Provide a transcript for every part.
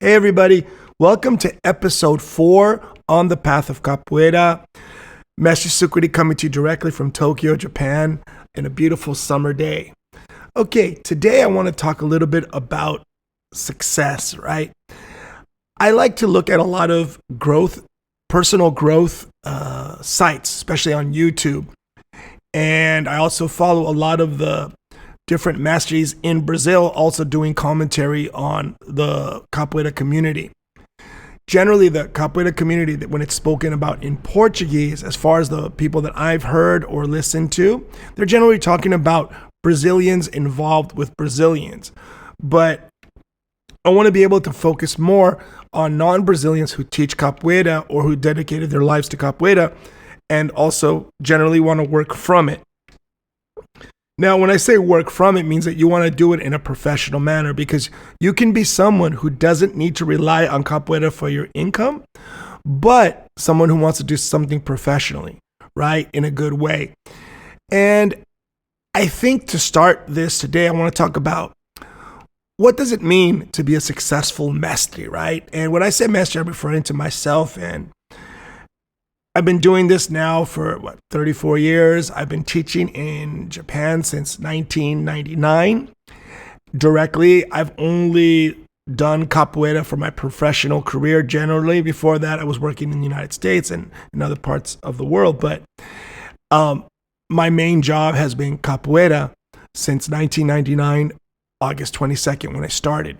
Hey everybody, welcome to episode 4 on the path of Capoeira. Mestre Vibes coming to you directly from Tokyo, Japan, in a beautiful summer day. Okay, today I want to talk a little bit about success, right? I like to look at a lot of personal growth sites, especially on YouTube. And I also follow a lot of the different masteries in Brazil, also doing commentary on the Capoeira community. Generally, the Capoeira community, that when it's spoken about in Portuguese, as far as the people that I've heard or listened to, they're generally talking about Brazilians involved with Brazilians. But I want to be able to focus more on non-Brazilians who teach Capoeira or who dedicated their lives to Capoeira and also generally want to work from it. Now, when I say work from it, means that you want to do it in a professional manner, because you can be someone who doesn't need to rely on Capoeira for your income, but someone who wants to do something professionally, right, in a good way. And I think to start this today, I want to talk about what does it mean to be a successful mestre, right? And when I say mestre, I'm referring to myself, and I've been doing this now for 34 years. I've been teaching in Japan since 1999. Directly, I've only done Capoeira for my professional career generally. Before that, I was working in the United States and in other parts of the world. But my main job has been Capoeira since 1999, August 22nd, when I started.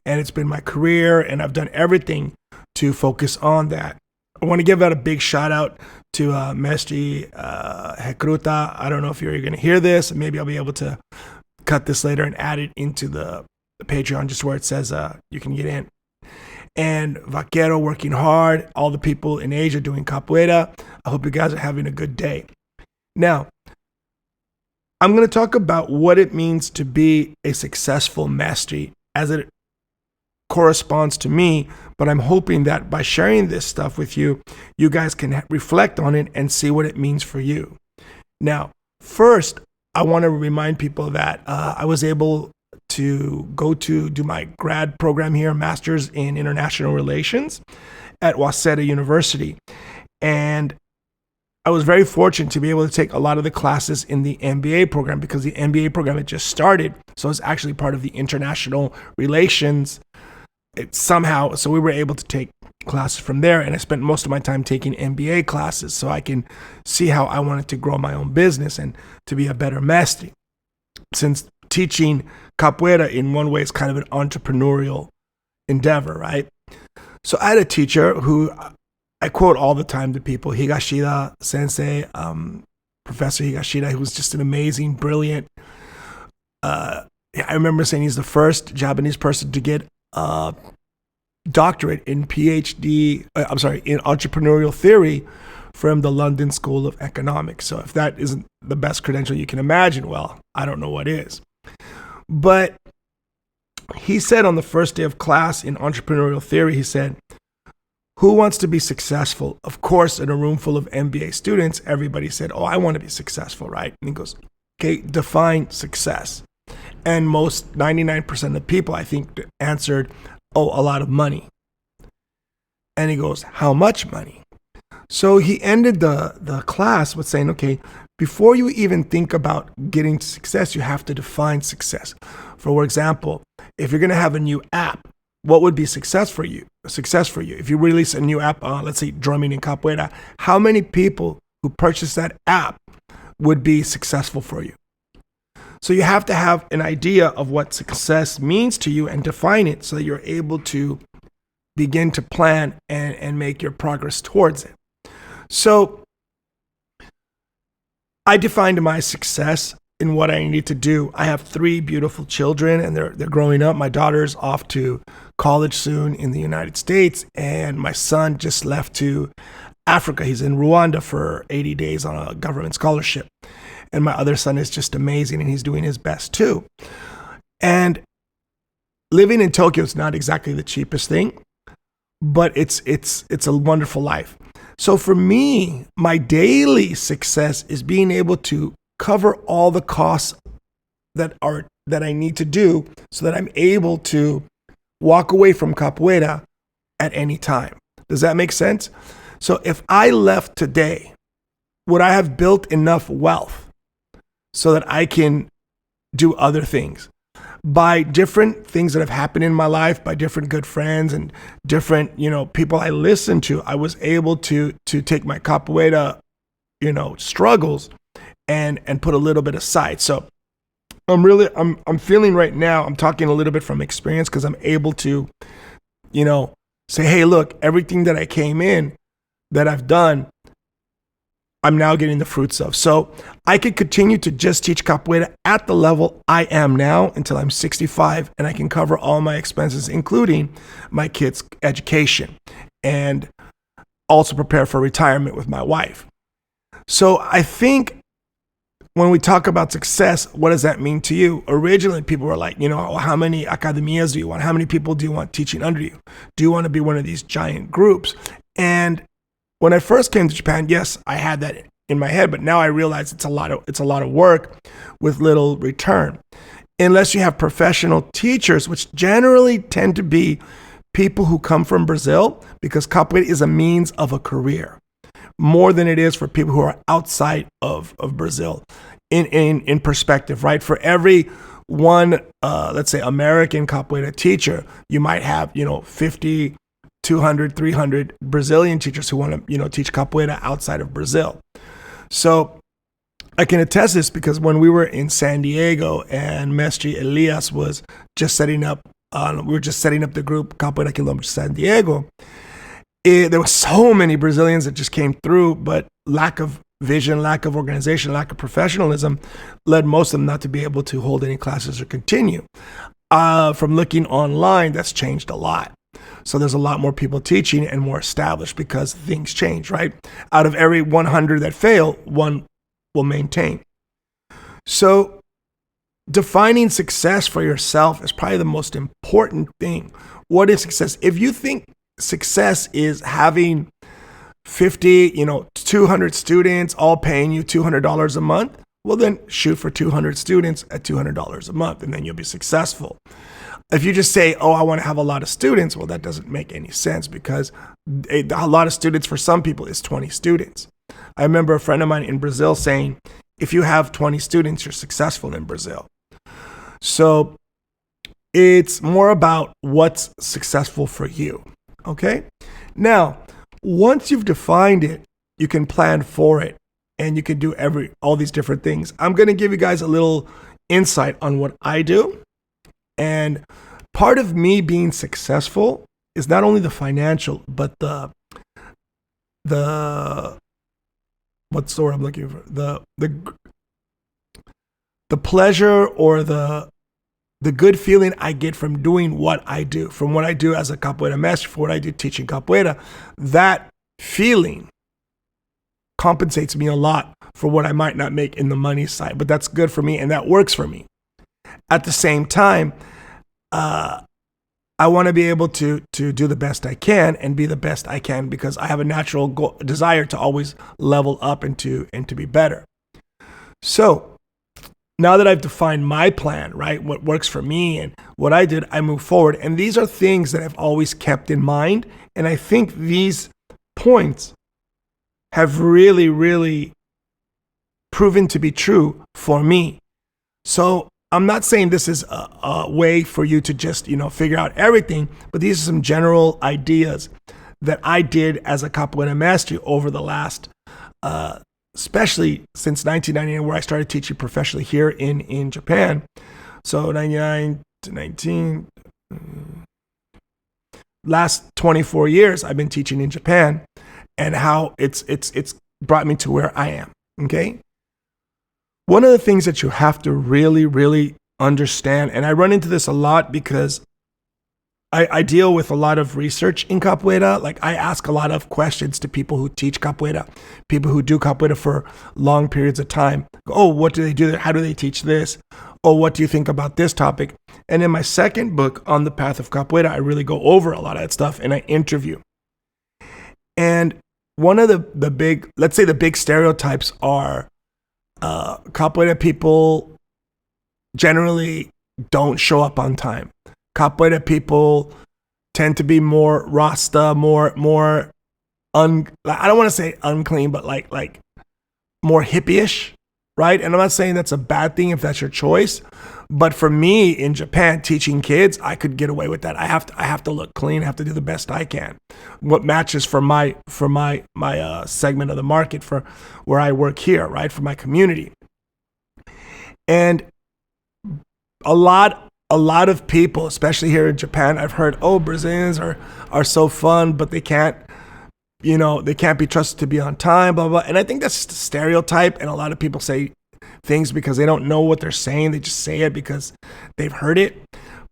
And it's been my career, and I've done everything to focus on that. I want to give out a big shout out to Mestre Recruta. I don't know if you're going to hear this. Maybe I'll be able to cut this later and add it into the Patreon, just where it says you can get in. And Vaquero working hard. All the people in Asia doing Capoeira. I hope you guys are having a good day. Now, I'm going to talk about what it means to be a successful mestre as it corresponds to me, but I'm hoping that by sharing this stuff with you, you guys can reflect on it and see what it means for you. Now, first, I want to remind people that I was able to go to do my grad program here, Master's in International Relations at Waseda University. And I was very fortunate to be able to take a lot of the classes in the MBA program, because the MBA program had just started. So it's actually part of the international relations so we were able to take classes from there, and I spent most of my time taking MBA classes so I can see how I wanted to grow my own business and to be a better mestre, since teaching Capoeira in one way is kind of an entrepreneurial endeavor, right? So I had a teacher who I quote all the time to people, Higashida Sensei, Professor Higashida, who was just an amazing, brilliant, I remember saying he's the first Japanese person to get a doctorate in in entrepreneurial theory from the London School of Economics. So if that isn't the best credential you can imagine, well, I don't know what is. But he said on the first day of class in entrepreneurial theory, he said, who wants to be successful? Of course, in a room full of MBA students, everybody said, oh, I want to be successful, right? And he goes, okay, define success. And most 99% of people, I think, answered, oh, a lot of money. And he goes, how much money? So he ended the class with saying, okay, before you even think about getting to success, you have to define success. For example, if you're going to have a new app, what would be success for you? If you release a new app, let's say drumming in Capoeira, how many people who purchase that app would be successful for you? So you have to have an idea of what success means to you and define it so that you're able to begin to plan and make your progress towards it. So I defined my success in what I need to do. I have 3 beautiful children, and they're growing up. My daughter's off to college soon in the United States, and my son just left to Africa. He's in Rwanda for 80 days on a government scholarship. And my other son is just amazing, and he's doing his best too. And living in Tokyo is not exactly the cheapest thing, but it's a wonderful life. So for me, my daily success is being able to cover all the costs that I need to do so that I'm able to walk away from capoeira at any time. Does that make sense? So if I left today, would I have built enough wealth so that I can do other things? By different things that have happened in my life, by different good friends and different, people I listen to, I was able to take my capoeira, struggles and put a little bit aside. So I'm feeling right now, I'm talking a little bit from experience because I'm able to, say, hey, look, everything that I came in that I've done, I'm now getting the fruits of. So I could continue to just teach capoeira at the level I am now until I'm 65, and I can cover all my expenses, including my kids' education, and also prepare for retirement with my wife. So I think when we talk about success, what does that mean to you? Originally, people were like, how many academias do you want? How many people do you want teaching under you? Do you want to be one of these giant groups? And when I first came to Japan, yes, I had that in my head, but now I realize it's a lot of work with little return. Unless you have professional teachers, which generally tend to be people who come from Brazil, because capoeira is a means of a career more than it is for people who are outside of Brazil. In perspective, right? For every one, let's say, American capoeira teacher, you might have, 50, 200, 300 Brazilian teachers who want to, teach capoeira outside of Brazil. So I can attest this because when we were in San Diego and Mestre Elias was just setting up, we were just setting up the group Capoeira Quilombo San Diego. There were so many Brazilians that just came through, but lack of vision, lack of organization, lack of professionalism led most of them not to be able to hold any classes or continue. From looking online, that's changed a lot. So there's a lot more people teaching and more established because things change, right? Out of every 100 that fail, one will maintain. So defining success for yourself is probably the most important thing. What is success? If you think success is having 50, 200 students all paying you $200 a month, well then shoot for 200 students at $200 a month and then you'll be successful. If you just say, I want to have a lot of students, well, that doesn't make any sense because a lot of students for some people is 20 students. I remember a friend of mine in Brazil saying, if you have 20 students, you're successful in Brazil. So it's more about what's successful for you, okay? Now, once you've defined it, you can plan for it and you can do all these different things. I'm going to give you guys a little insight on what I do. And part of me being successful is not only the financial, but the what's the word I'm looking for? The pleasure or the good feeling I get from doing what I do, from what I do as a capoeira master, for what I do teaching capoeira. That feeling compensates me a lot for what I might not make in the money side, but that's good for me and that works for me. At the same time, I want to be able to do the best I can and be the best I can because I have a natural desire to always level up and to be better. So now that I've defined my plan, right, what works for me and what I did, I move forward. And these are things that I've always kept in mind. And I think these points have really, really proven to be true for me. So I'm not saying this is a way for you to just, figure out everything, but these are some general ideas that I did as a capoeira master over the last, especially since 1999, where I started teaching professionally here in Japan. So 99 to 19, last 24 years, I've been teaching in Japan and how it's brought me to where I am, okay? One of the things that you have to really, really understand, and I run into this a lot because I deal with a lot of research in capoeira. Like I ask a lot of questions to people who teach capoeira, people who do capoeira for long periods of time. What do they do there? How do they teach this? What do you think about this topic? And in my second book, On the Path of Capoeira, I really go over a lot of that stuff and I interview. And one of the big, let's say the big stereotypes are capoeira people generally don't show up on time. Capoeira people tend to be more Rasta, more I don't want to say unclean, but like more hippie-ish, right? And I'm not saying that's a bad thing if that's your choice, but for me in Japan, teaching kids, I could get away with that. I have to look clean. I have to do the best I can. What matches for my segment of the market for where I work here, right? For my community. And a lot of people, especially here in Japan, I've heard, oh, Brazilians are so fun, but they can't be trusted to be on time, blah, blah. And I think that's just a stereotype. And a lot of people say things because they don't know what they're saying. They just say it because they've heard it.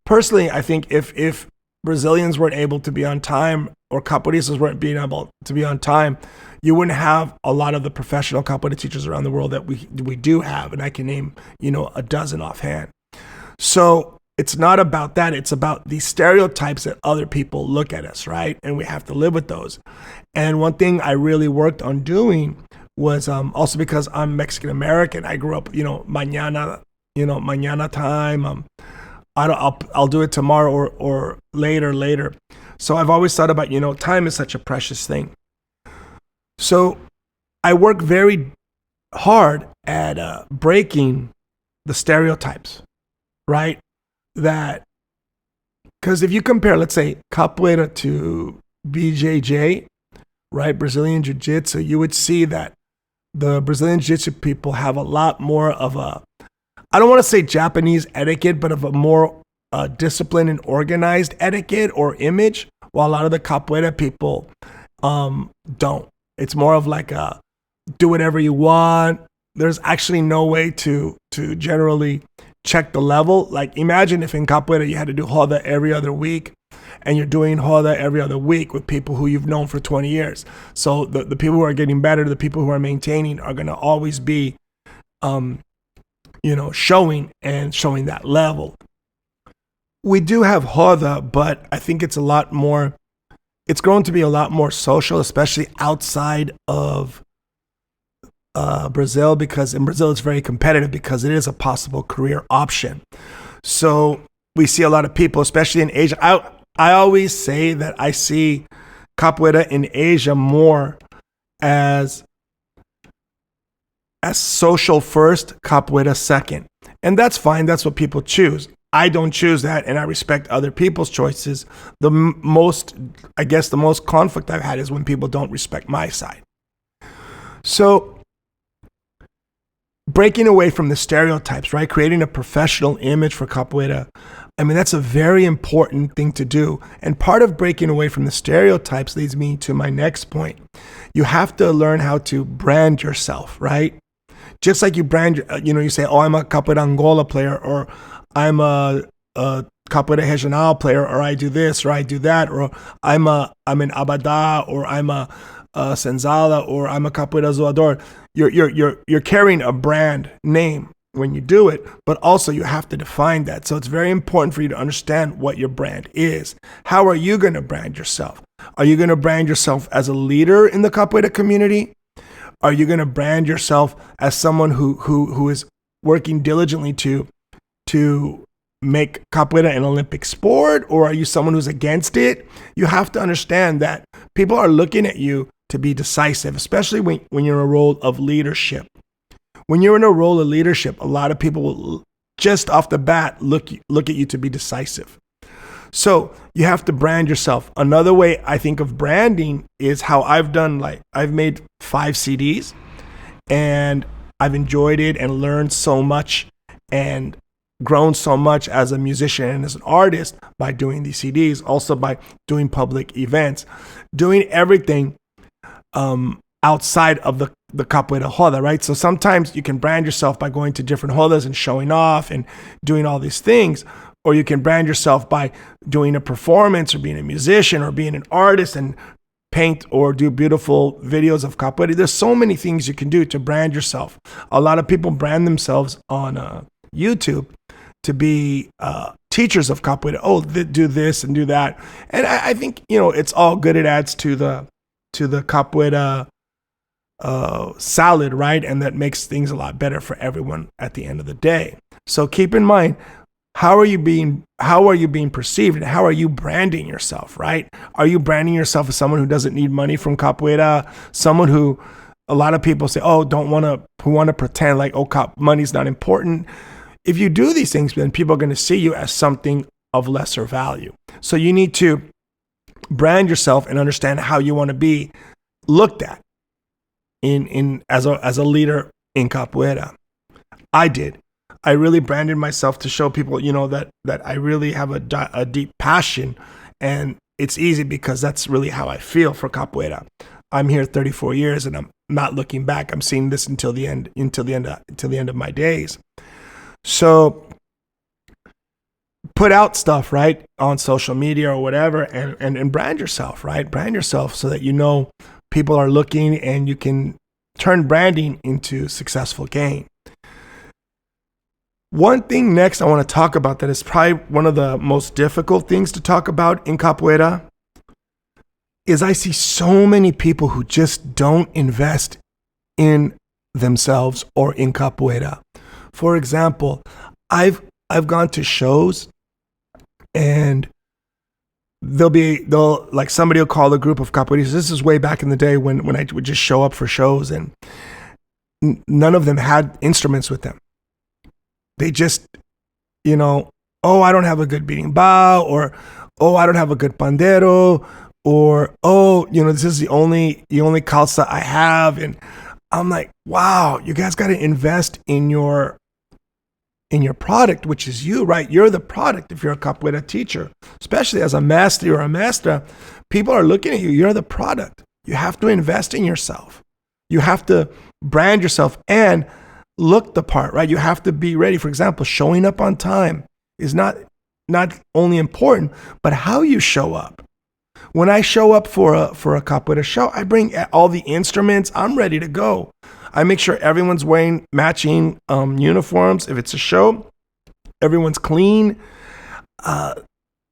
Personally, I think if Brazilians weren't able to be on time or capoeiristas weren't being able to be on time, you wouldn't have a lot of the professional capoeira teachers around the world that we do have. And I can name, a dozen offhand. So it's not about that. It's about the stereotypes that other people look at us, right? And we have to live with those. And one thing I really worked on doing was also because I'm Mexican American. I grew up, mañana time. I'll do it tomorrow or later. So I've always thought about, time is such a precious thing. So I work very hard at breaking the stereotypes, right? That, because if you compare, let's say, capoeira to BJJ, right, Brazilian Jiu-Jitsu, you would see that the Brazilian Jiu-Jitsu people have a lot more of a, I don't want to say Japanese etiquette, but of a more disciplined and organized etiquette or image, while a lot of the capoeira people don't. It's more of like a do whatever you want. There's actually no way to generally check the level. Like imagine if in capoeira you had to do roda every other week, and you're doing roda every other week with people who you've known for 20 years. So the people who are getting better, the people who are maintaining are going to always be, showing that level. We do have roda, but I think it's grown to be a lot more social, especially outside of Brazil, because in Brazil it's very competitive because it is a possible career option. So we see a lot of people, especially in Asia. I always say that I see capoeira in Asia more as social first, capoeira second. And that's fine. That's what people choose. I don't choose that, and I respect other people's choices. The most conflict I've had is when people don't respect my side. So breaking away from the stereotypes, right? Creating a professional image for capoeira. I mean, that's a very important thing to do. And part of breaking away from the stereotypes leads me to my next point. You have to learn how to brand yourself, right? Just like you brand, you say, oh, I'm a capoeira Angola player, or I'm a capoeira regional player, or I do this, or I do that, or I'm an abadá, or I'm a senzala, or I'm a capoeira zoador. You're carrying a brand name when you do it, but also you have to define that. So it's very important for you to understand what your brand is. How are you going to brand yourself? Are you going to brand yourself as a leader in the capoeira community? Are you going to brand yourself as someone who is working diligently to make capoeira an Olympic sport? Or are you someone who's against it? You have to understand that people are looking at you to be decisive, especially when you're in a role of leadership. When you're in a role of leadership, a lot of people will just off the bat look at you to be decisive. So you have to brand yourself. Another way I think of branding is how I've done, I've made 5 CDs and I've enjoyed it and learned so much and grown so much as a musician and as an artist by doing these CDs, also by doing public events, doing everything outside of the capoeira roda, right? So sometimes you can brand yourself by going to different rodas and showing off and doing all these things, or you can brand yourself by doing a performance or being a musician or being an artist and paint or do beautiful videos of capoeira. There's so many things you can do to brand yourself. A lot of people brand themselves on YouTube to be teachers of capoeira. Oh, do this and do that. And I think, it's all good. It adds to the capoeira salad, right? And that makes things a lot better for everyone at the end of the day. So keep in mind, how are you being perceived, and how are you branding yourself, right? Are you branding yourself as someone who doesn't need money from capoeira, someone who a lot of people say, oh, who want to pretend like, oh, money's not important. If you do these things, then people are going to see you as something of lesser value. So you need to brand yourself and understand how you want to be looked at as a leader in capoeira. I really branded myself to show people, that I really have a deep passion, and it's easy because that's really how I feel for capoeira. I'm here 34 years and I'm not looking back. I'm seeing this until the end of my days. So put out stuff, right, on social media or whatever, and brand yourself, right? Brand yourself so that people are looking, and you can turn branding into successful gain. One thing next I want to talk about that is probably one of the most difficult things to talk about in capoeira is I see so many people who just don't invest in themselves or in capoeira. For example, I've gone to shows, and somebody will call a group of capoeiristas. This is way back in the day when I would just show up for shows, and none of them had instruments with them. They just, oh, I don't have a good berimbau, or, oh, I don't have a good pandero, or, oh, this is the only calza I have. And I'm like, wow, you guys got to invest in your product, which is you, right? You're the product if you're a capoeira teacher, especially as a master or a maestra. People are looking at you. You're the product. You have to invest in yourself. You have to brand yourself and look the part, right? You have to be ready. For example, showing up on time is not only important, but how you show up. When I show up for a capoeira show, I bring all the instruments. I'm ready to go. I make sure everyone's wearing matching uniforms. If it's a show, everyone's clean.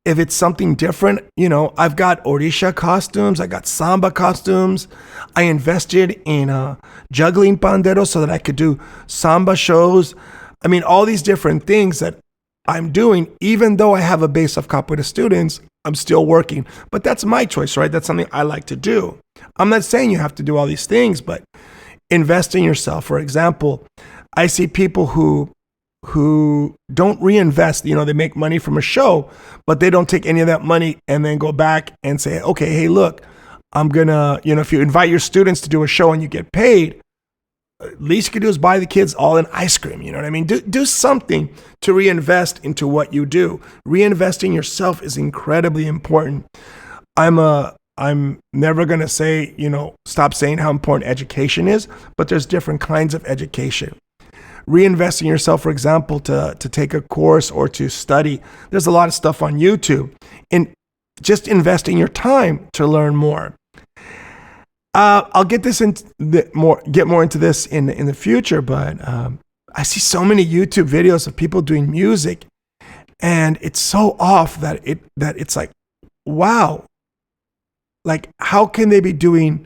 If it's something different, I've got orisha costumes. I got samba costumes. I invested in juggling pandero so that I could do samba shows. I mean, all these different things that I'm doing, even though I have a base of capoeira students, I'm still working. But that's my choice, right? That's something I like to do. I'm not saying you have to do all these things, but invest in yourself. For example, I see people who don't reinvest. They make money from a show, but they don't take any of that money and then go back and say, okay, hey, look, I'm gonna, if you invite your students to do a show and you get paid, at least you could do is buy the kids all an ice cream. You know what I mean? Do something to reinvest into what you do. Reinvesting yourself is incredibly important. I'm never going to say, stop saying how important education is, but there's different kinds of education. Reinvesting yourself, for example, to take a course or to study. There's a lot of stuff on YouTube. And just investing your time to learn more. I'll get more into this in the future, but I see so many YouTube videos of people doing music, and it's so off that it's like, wow, like how can they be doing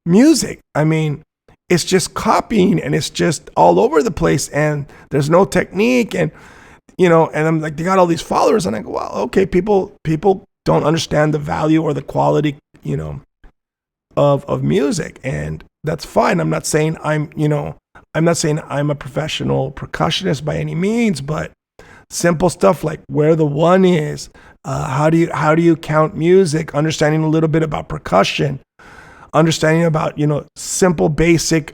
music? I mean, it's just copying, and it's just all over the place, and there's no technique, and and I'm like, they got all these followers, and I go, well, okay, people don't understand the value or the quality, of music, and that's fine. I'm not saying I'm a professional percussionist by any means, but simple stuff like where the one is, how do you count music, understanding a little bit about percussion, understanding about simple basic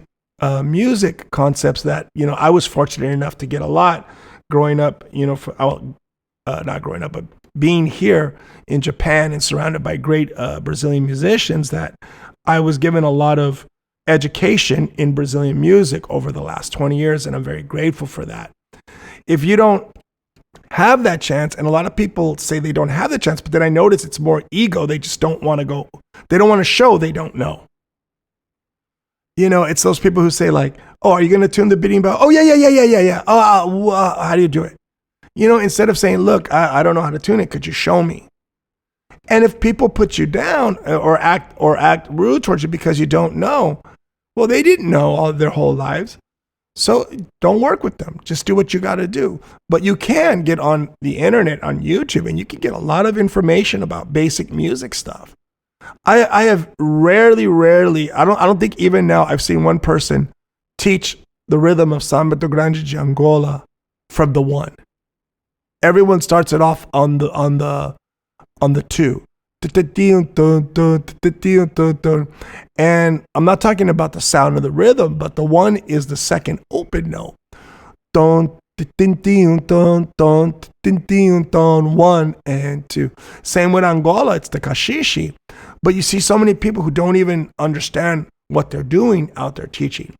music concepts that I was fortunate enough to get a lot growing up, not growing up, but being here in Japan and surrounded by great Brazilian musicians, that I was given a lot of education in Brazilian music over the last 20 years, and I'm very grateful for that. If you don't have that chance, and a lot of people say they don't have the chance, but then I notice it's more ego. They just don't want to go. They don't want to show they don't know. It's those people who say like, oh, are you going to tune the berimbau? Oh, yeah. Oh, how do you do it? Instead of saying, look, I don't know how to tune it. Could you show me? And if people put you down or act rude towards you because you don't know, well, they didn't know all their whole lives. So don't work with them. Just do what you got to do. But you can get on the internet, on YouTube, and you can get a lot of information about basic music stuff. I have rarely, I don't think even now I've seen one person teach the rhythm of Samba do Grande de Angola from the one. Everyone starts it off on the two. And I'm not talking about the sound of the rhythm, but the one is the second open note. One and two. Same with Angola, it's the kashishi. But you see so many people who don't even understand what they're doing out there teaching.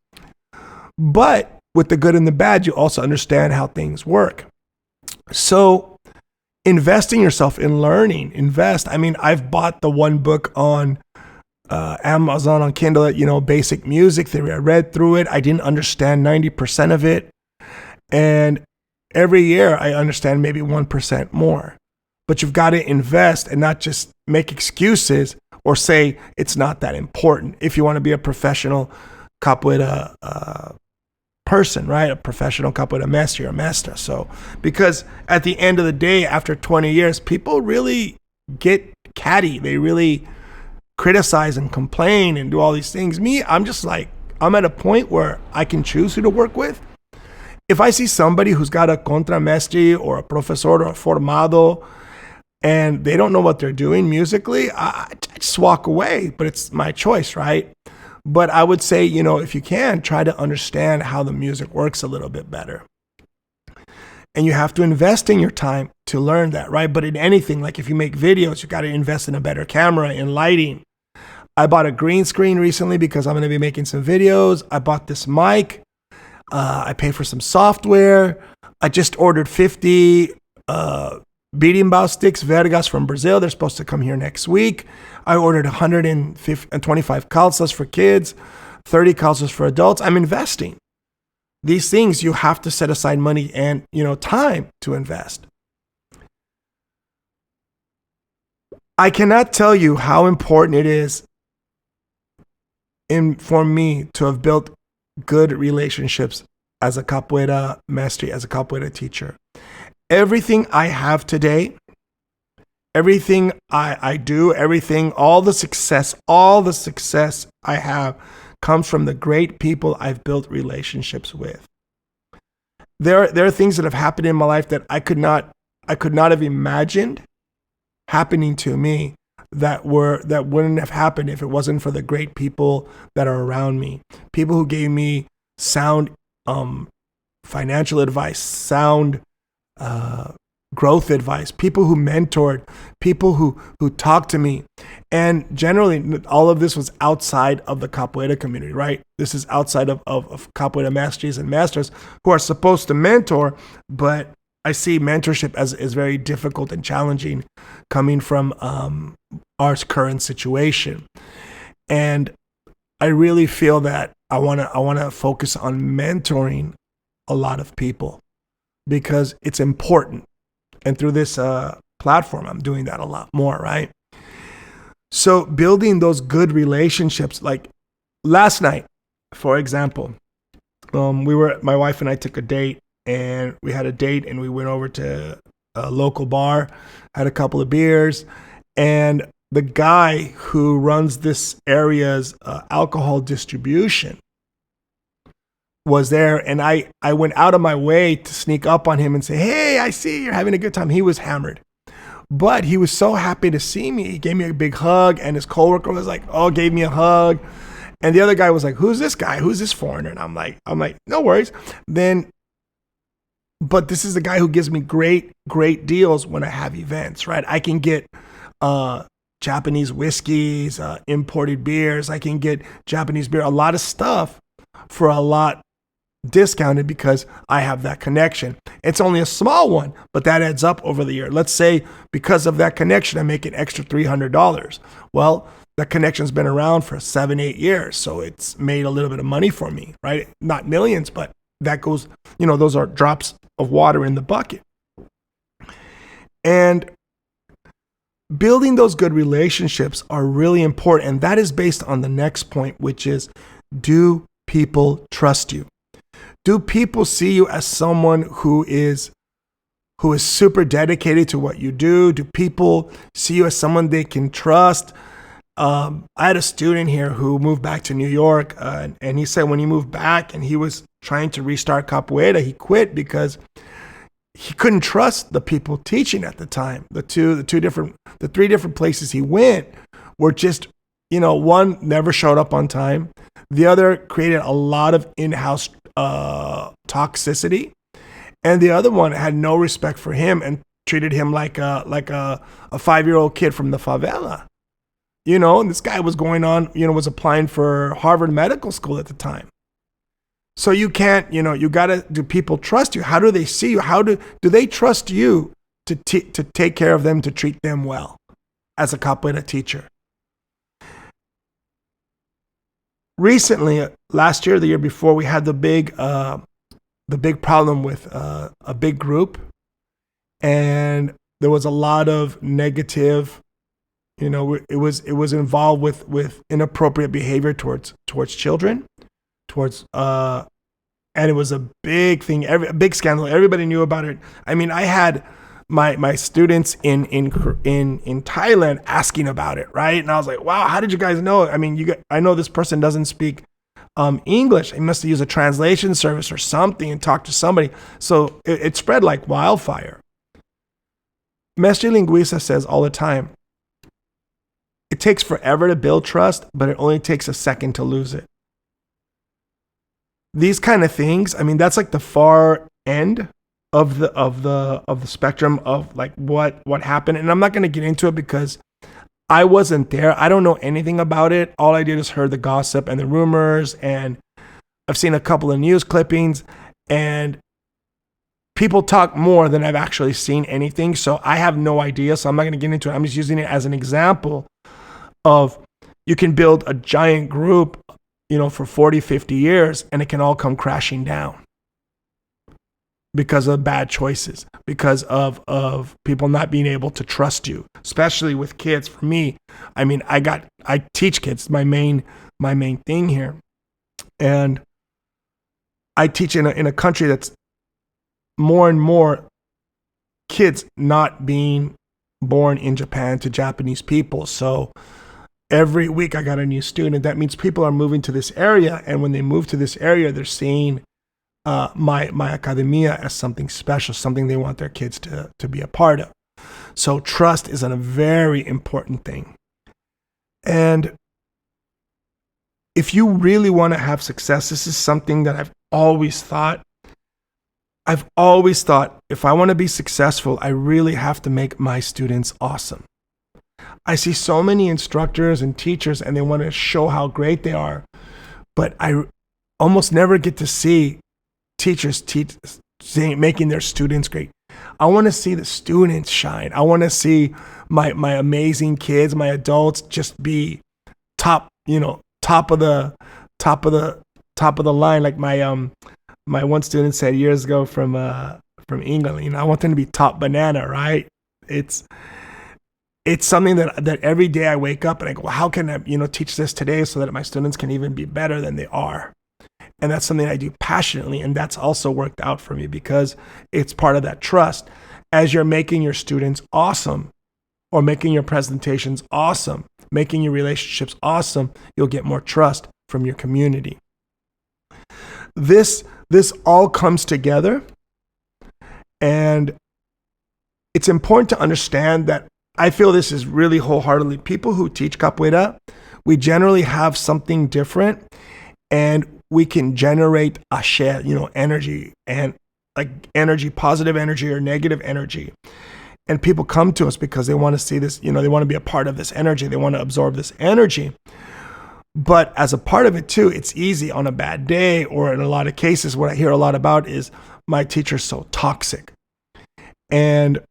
But with the good and the bad, you also understand how things work. So invest in yourself, in learning, invest. I mean, I've bought the one book on Amazon on Kindle, basic music theory. I read through it. I didn't understand 90% of it. And every year I understand maybe 1% more. But you've got to invest and not just make excuses or say it's not that important if you want to be a professional capoeira person, right? A professional capoeira master or master. So, because at the end of the day, after 20 years, people really get catty. They really criticize and complain and do all these things. Me, I'm just like, I'm at a point where I can choose who to work with. If I see somebody who's got a contramestre or a professor or a formado and they don't know what they're doing musically, I just walk away, but it's my choice, right? But I would say, if you can, try to understand how the music works a little bit better. And you have to invest in your time to learn that, right? But in anything, like if you make videos, you got to invest in a better camera, in lighting. I bought a green screen recently because I'm going to be making some videos. I bought this mic. I paid for some software. I just ordered 50 berimbau sticks, vergas from Brazil. They're supposed to come here next week. I ordered 125 calças for kids, 30 calças for adults. I'm investing. These things, you have to set aside money and, time to invest. I cannot tell you how important it is for me to have built good relationships as a capoeira master, as a capoeira teacher. Everything I have today, everything I do, all the success I have comes from the great people I've built relationships with. There are things that have happened in my life that I could not have imagined happening to me that wouldn't have happened if it wasn't for the great people that are around me. People who gave me sound financial advice, sound growth advice, people who mentored, people who talked to me. And generally, all of this was outside of the capoeira community, right? This is outside of capoeira masters and masters who are supposed to mentor, but I see mentorship as very difficult and challenging coming from our current situation. And I really feel that I want to focus on mentoring a lot of people because it's important. And through this platform, I'm doing that a lot more, right? So building those good relationships, like last night, for example, my wife and I took a date, and we had a date and we went over to a local bar, had a couple of beers, and the guy who runs this area's alcohol distribution was there, and I went out of my way to sneak up on him and say, "Hey, I see you're having a good time." He was hammered, but he was so happy to see me. He gave me a big hug, and his coworker was like, gave me a hug, and the other guy was like, "Who's this guy? Who's this foreigner?" And I'm like, "No worries." But this is the guy who gives me great deals when I have events, right? I can get Japanese whiskeys, imported beers. I can get Japanese beer, a lot of stuff for a lot discounted because I have that connection. It's only a small one, but that adds up over the year. Let's say because of that connection, I make an extra $300. Well, that connection's been around for 7-8 years, so it's made a little bit of money for me, right? Not millions, but that goes, those are drops of water in the bucket. And building those good relationships are really important. And that is based on the next point, which is, do people trust you? Do people see you as someone who is super dedicated to what you do? Do people see you as someone they can trust? I had a student here who moved back to New York, and he said when he moved back and he was trying to restart capoeira, he quit because he couldn't trust the people teaching at the time. The three different places he went were just, one never showed up on time. The other created a lot of in-house toxicity. And the other one had no respect for him and treated him like a 5-year-old kid from the favela. And this guy was going on, was applying for Harvard Medical School at the time. So you can't, you gotta, do people trust you? How do they see you? How do they trust you to take care of them, to treat them well as a capoeira teacher? Recently, last year, the year before, we had the big problem with a big group, and there was a lot of negative. It was involved with inappropriate behavior towards children, and it was a big thing, a big scandal. Everybody knew about it. I mean, I had my students in Thailand asking about it, right? And I was like, wow, how did you guys know? I mean, I know this person doesn't speak English. He must have used a translation service or something and talked to somebody. So it spread like wildfire. Mestre Linguista says all the time, it takes forever to build trust, but it only takes a second to lose it. These kind of things, I mean, that's like the far end of the spectrum of like what happened. And I'm not going to get into it because I wasn't there. I don't know anything about it. All I did is heard the gossip and the rumors, and I've seen a couple of news clippings, and people talk more than I've actually seen anything. So I have no idea. So I'm not going to get into it. I'm just using it as an example of you can build a giant group, for 40, 50 years, and it can all come crashing down because of bad choices, because of people not being able to trust you, especially with kids. For me, I mean, I teach kids, my main thing here. And I teach in a country that's more and more kids not being born in Japan to Japanese people. So every week I got a new student. That means people are moving to this area. And when they move to this area, they're seeing my academia as something special, something they want their kids to be a part of. So trust is a very important thing. And if you really want to have success, this is something that I've always thought if I want to be successful, I really have to make my students awesome. I see so many instructors and teachers, and they want to show how great they are, but I almost never get to see teachers making their students great. I want to see the students shine. I want to see my amazing kids, my adults, just be top of the line. Like my one student said years ago from England, I want them to be top banana, right? It's something that every day I wake up and I go, well, how can I, teach this today so that my students can even be better than they are? And that's something I do passionately. And that's also worked out for me because it's part of that trust. As you're making your students awesome, or making your presentations awesome, making your relationships awesome, you'll get more trust from your community. This all comes together. And it's important to understand that I feel this is really wholeheartedly. People who teach capoeira, we generally have something different, and we can generate axé, energy, and like energy, positive energy or negative energy. And people come to us because they want to see this, they want to be a part of this energy. They want to absorb this energy. But as a part of it too, it's easy on a bad day, or in a lot of cases, what I hear a lot about is my teacher's so toxic. And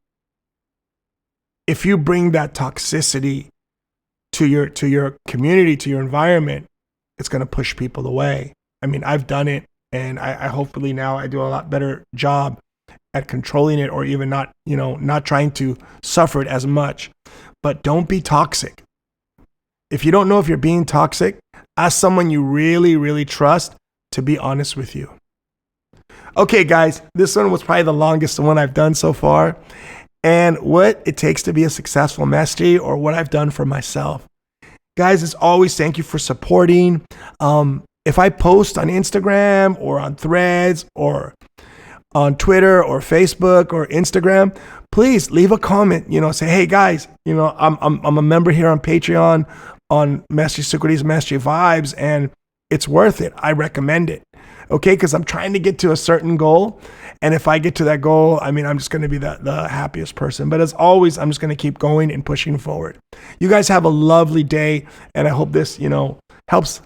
if you bring that toxicity to your community, to your environment, it's going to push people away. I mean, I've done it, and I hopefully now I do a lot better job at controlling it, or even not trying to suffer it as much. But don't be toxic. If you don't know if you're being toxic, ask someone you really, really trust to be honest with you. Okay, guys, this one was probably the longest one I've done so far. And what it takes to be a successful mestre, or what I've done for myself. Guys, as always, thank you for supporting. If I post on Instagram or on Threads or on Twitter or Facebook or Instagram, please leave a comment, say, hey guys, I'm a member here on Patreon on Mestre Sucuri's Mestre Vibes, and it's worth it. I recommend it. Okay, because I'm trying to get to a certain goal. And if I get to that goal, I'm just going to be the happiest person. But as always, I'm just going to keep going and pushing forward. You guys have a lovely day. And I hope this, helps